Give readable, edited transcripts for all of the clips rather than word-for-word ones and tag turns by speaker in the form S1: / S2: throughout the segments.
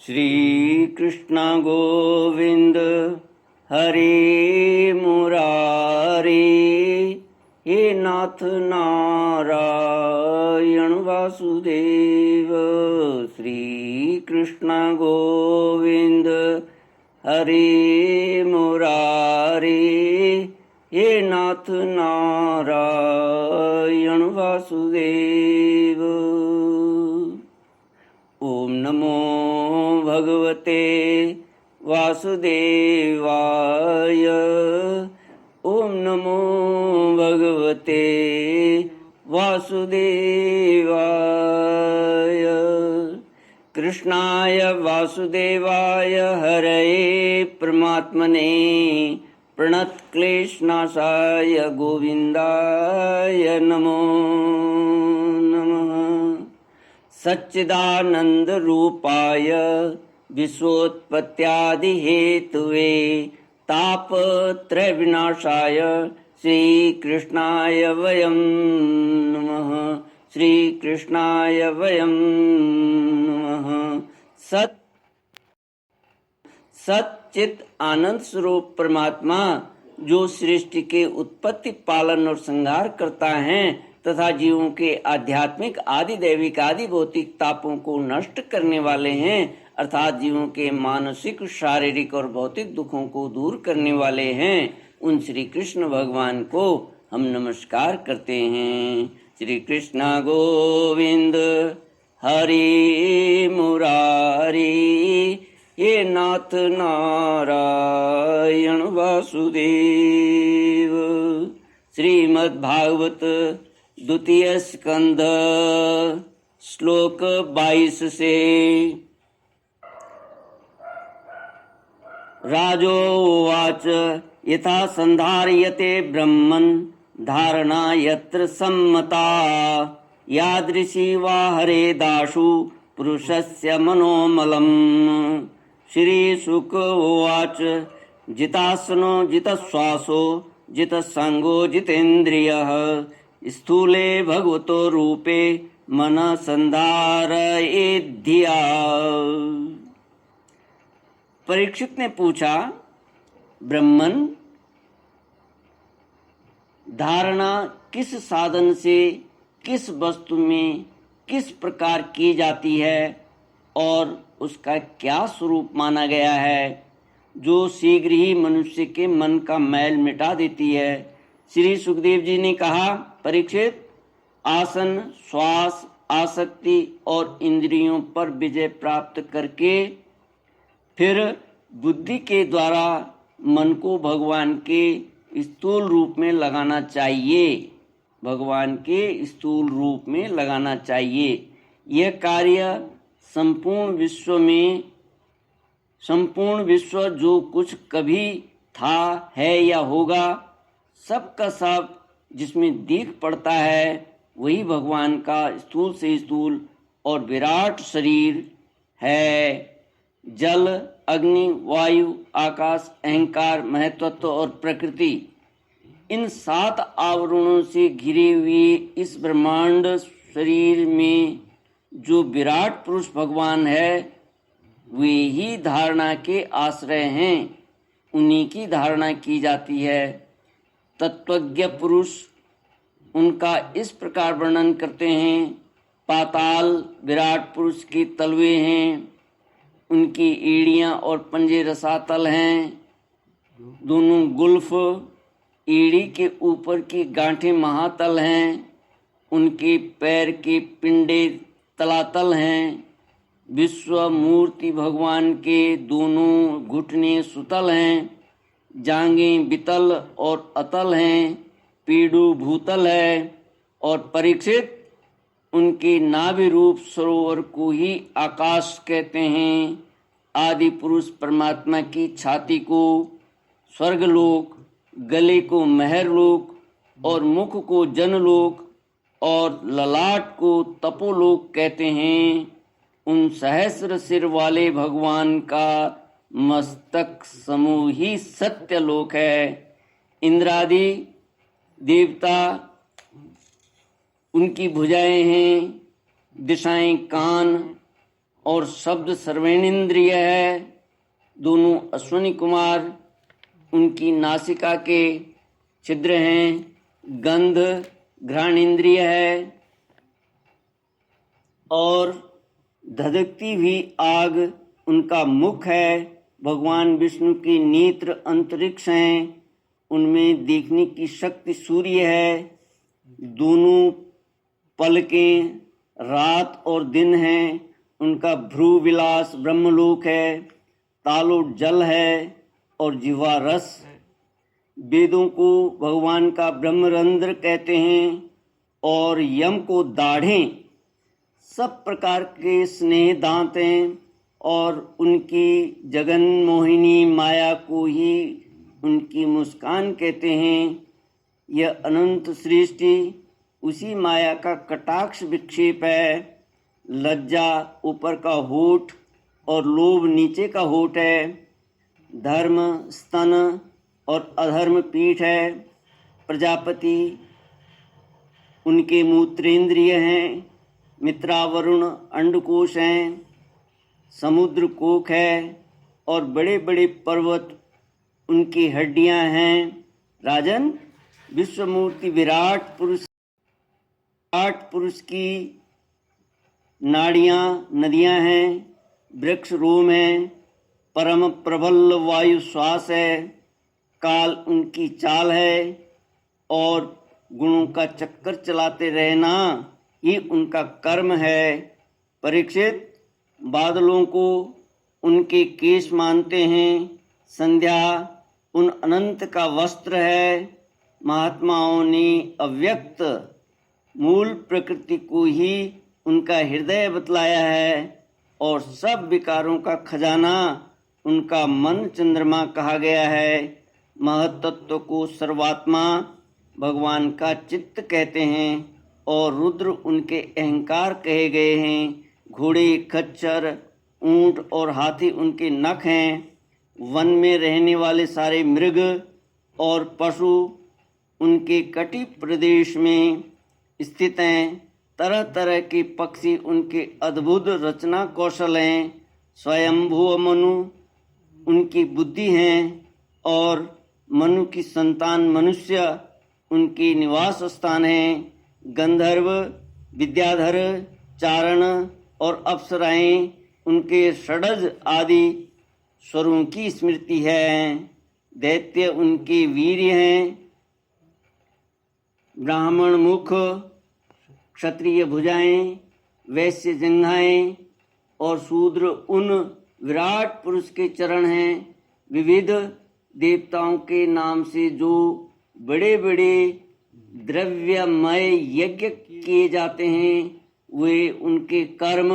S1: श्री कृष्ण गोविंद हरे मुरारी, हे नाथ नारायण वासुदेव। श्री कृष्ण गोविंद हरे मुरारी, हे नाथ नारायण वासुदेव। ओम नमो भगवते वासुदेवाय। ओम नमो भगवते वासुदेवाय। कृष्णाय वासुदेवाय हरये परमात्मने प्रणतक्लेशनाशाय गोविन्दाय नमो नमः। सच्चिदानंद रूपाय विश्वोत्पत्त्यादिहेतुवे तापत्रय विनाशाय श्री कृष्णाय वयं नमः। श्री कृष्णाय वयं नमः। सच्चित आनंद स्वरूप परमात्मा जो सृष्टि के उत्पत्ति, पालन और संहार करता है तथा जीवों के आध्यात्मिक, आदि दैविक, आदि भौतिक तापों को नष्ट करने वाले हैं, अर्थात जीवों के मानसिक, शारीरिक और भौतिक दुखों को दूर करने वाले हैं, उन श्री कृष्ण भगवान को हम नमस्कार करते हैं। श्री कृष्ण गोविंद हरि मुरारी, हे नाथ नारायण वासुदेव। श्रीमद्भागवत द्वितीय स्कंद श्लोक 22 से। राजोवाच यथा संधार्यते ब्रह्मन् धारणा यत्र सम्मता, यादृशी वा हरे दाशु पुरुषस्य मनोमलम्। श्री शुक उवाच जितासनो जितश्वासो जितसंगो जितेन्द्रियः, स्थूले भगवतो रूपे मन संधारयेद्धिया। परीक्षित ने पूछा, ब्रह्मन धारणा किस साधन से किस वस्तु में किस प्रकार की जाती है और उसका क्या स्वरूप माना गया है जो शीघ्र ही मनुष्य के मन का मैल मिटा देती है। श्री सुखदेव जी ने कहा, परीक्षित, आसन, श्वास, आसक्ति और इंद्रियों पर विजय प्राप्त करके फिर बुद्धि के द्वारा मन को भगवान के स्थूल रूप में लगाना चाहिए। भगवान के स्थूल रूप में लगाना चाहिए। यह कार्य संपूर्ण विश्व जो कुछ कभी था, है या होगा, सब का सब जिसमें दिख पड़ता है वही भगवान का स्थूल से स्थूल और विराट शरीर है। जल, अग्नि, वायु, आकाश, अहंकार, महत्त्व और प्रकृति, इन 7 आवरणों से घिरे हुए इस ब्रह्मांड शरीर में जो विराट पुरुष भगवान है, वे ही धारणा के आश्रय हैं। उन्हीं की धारणा की जाती है। तत्वज्ञ पुरुष उनका इस प्रकार वर्णन करते हैं। पाताल विराट पुरुष के तलवे हैं, उनकी एड़ियां और पंजे रसातल हैं। दोनों गुल्फ, एड़ी के ऊपर की गांठें महातल हैं। उनके पैर के पिंडे तलातल हैं। विश्व मूर्ति भगवान के दोनों घुटने सुतल हैं। जांघें वितल और अतल हैं। पीडू भूतल है। और परीक्षित, उनके नाभि रूप सरोवर को ही आकाश कहते हैं। आदि पुरुष परमात्मा की छाती को स्वर्गलोक, गले को महरलोक और मुख को जनलोक और ललाट को तपोलोक कहते हैं। उन सहस्र सिर वाले भगवान का मस्तक समूह ही सत्यलोक है। इंद्रादि देवता उनकी भुजाएं हैं, दिशाएं कान और शब्द सर्वेणेंद्रिय है। दोनों अश्वनी कुमार, उनकी नासिका के छिद्र हैं। गंध घ्राणेंद्रिय है और धधकती हुई आग उनका मुख है। भगवान विष्णु की नेत्र अंतरिक्ष हैं, उनमें देखने की शक्ति सूर्य है। दोनों पलकें रात और दिन हैं। उनका भ्रू विलास ब्रह्मलोक है। तालोट जल है और जिह्वा रस। वेदों को भगवान का ब्रह्मरंध्र कहते हैं और यम को दाढ़ें। सब प्रकार के स्नेह दांत हैं और उनकी जगन मोहिनी माया को ही उनकी मुस्कान कहते हैं। यह अनंत सृष्टि उसी माया का कटाक्ष विक्षेप है। लज्जा ऊपर का होठ और लोभ नीचे का होठ है। धर्म स्तन और अधर्म पीठ है। प्रजापति उनके मूत्रेंद्रिय हैं। मित्रावरुण अंडकोश हैं। समुद्र कोक है और बड़े बड़े पर्वत उनकी हड्डियां हैं। राजन, विश्वमूर्ति विराट पुरुष की नाड़ियां नदियां हैं। वृक्ष रोम है। परम प्रबल वायु श्वास है। काल उनकी चाल है और गुणों का चक्कर चलाते रहना ये उनका कर्म है। परीक्षित, बादलों को उनके केश मानते हैं। संध्या उन अनंत का वस्त्र है। महात्माओं ने अव्यक्त मूल प्रकृति को ही उनका हृदय बतलाया है और सब विकारों का खजाना उनका मन चंद्रमा कहा गया है। महत्त्व को सर्वात्मा भगवान का चित्त कहते हैं और रुद्र उनके अहंकार कहे गए हैं। घोड़े, खच्चर, ऊंट और हाथी उनके नख हैं। वन में रहने वाले सारे मृग और पशु उनके कटी प्रदेश में स्थित हैं। तरह तरह के पक्षी उनके अद्भुत रचना कौशल हैं। स्वयंभू मनु उनकी बुद्धि हैं और मनु की संतान मनुष्य उनके निवास स्थान हैं। गंधर्व, विद्याधर, चारण और अप्सराएं उनके षडज आदि स्वरों की स्मृति है। दैत्य उनके वीर्य हैं। ब्राह्मण मुख, क्षत्रिय भुजाएं, वैश्य जंघाएं और शूद्र उन विराट पुरुष के चरण हैं। विविध देवताओं के नाम से जो बड़े बड़े द्रव्यमय यज्ञ किए जाते हैं वे उनके कर्म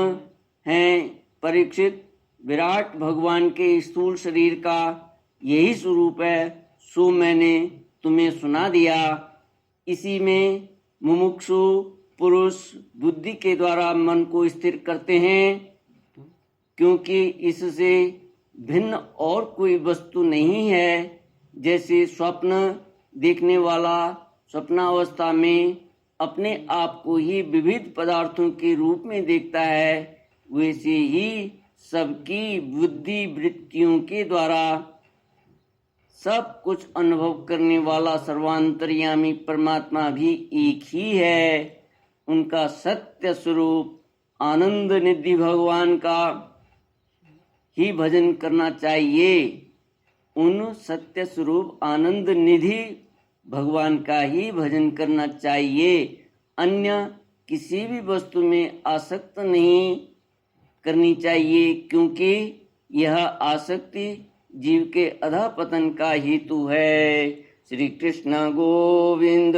S1: हैं। परीक्षित, विराट भगवान के स्थूल शरीर का यही स्वरूप है, सो मैंने तुम्हें सुना दिया। इसी में मुमुक्षु पुरुष बुद्धि के द्वारा मन को स्थिर करते हैं, क्योंकि इससे भिन्न और कोई वस्तु नहीं है। जैसे स्वप्न देखने वाला स्वप्नावस्था में अपने आप को ही विविध पदार्थों के रूप में देखता है, वैसे ही सबकी बुद्धि वृत्तियों के द्वारा सब कुछ अनुभव करने वाला सर्वांतर्यामी परमात्मा भी एक ही है। उनका सत्य स्वरूप आनंद निधि भगवान का ही भजन करना चाहिए। उन सत्य स्वरूप आनंद निधि भगवान का ही भजन करना चाहिए। अन्य किसी भी वस्तु में आसक्त नहीं करनी चाहिए, क्योंकि यह आसक्ति जीव के अधःपतन का हेतु है। श्री कृष्ण गोविंद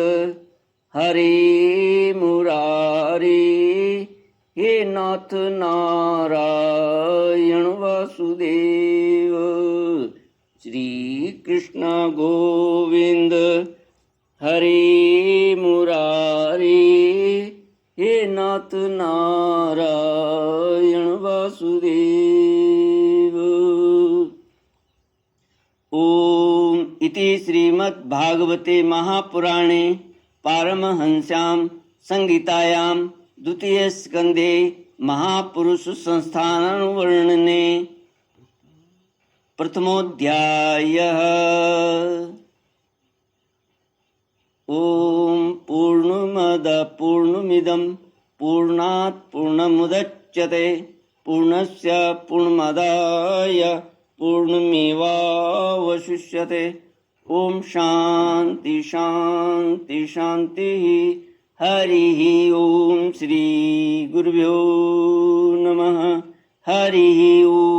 S1: हरे मुरारी, हे नाथ नारायण वासुदेव। श्री कृष्ण गोविंद हरे मुरारी, हे नाथ नारायण वासुदेव। ओम इति श्रीमद्भागवते महापुराणे पारमहंस्यां संहितायां द्वितीय स्कंदे महापुरुष संस्थानवर्णने प्रथमोऽध्यायः। ॐ पूर्णमदः पूर्णमिदं पूर्णात् पूर्णमुदच्यते पूर्णस्य पूर्णमादाय पूर्णमेवावशिष्यते। ॐ शान्ति शान्ति शान्तिः। हरिः ॐ श्री गुरुभ्यो नमः। हरिः ॐ।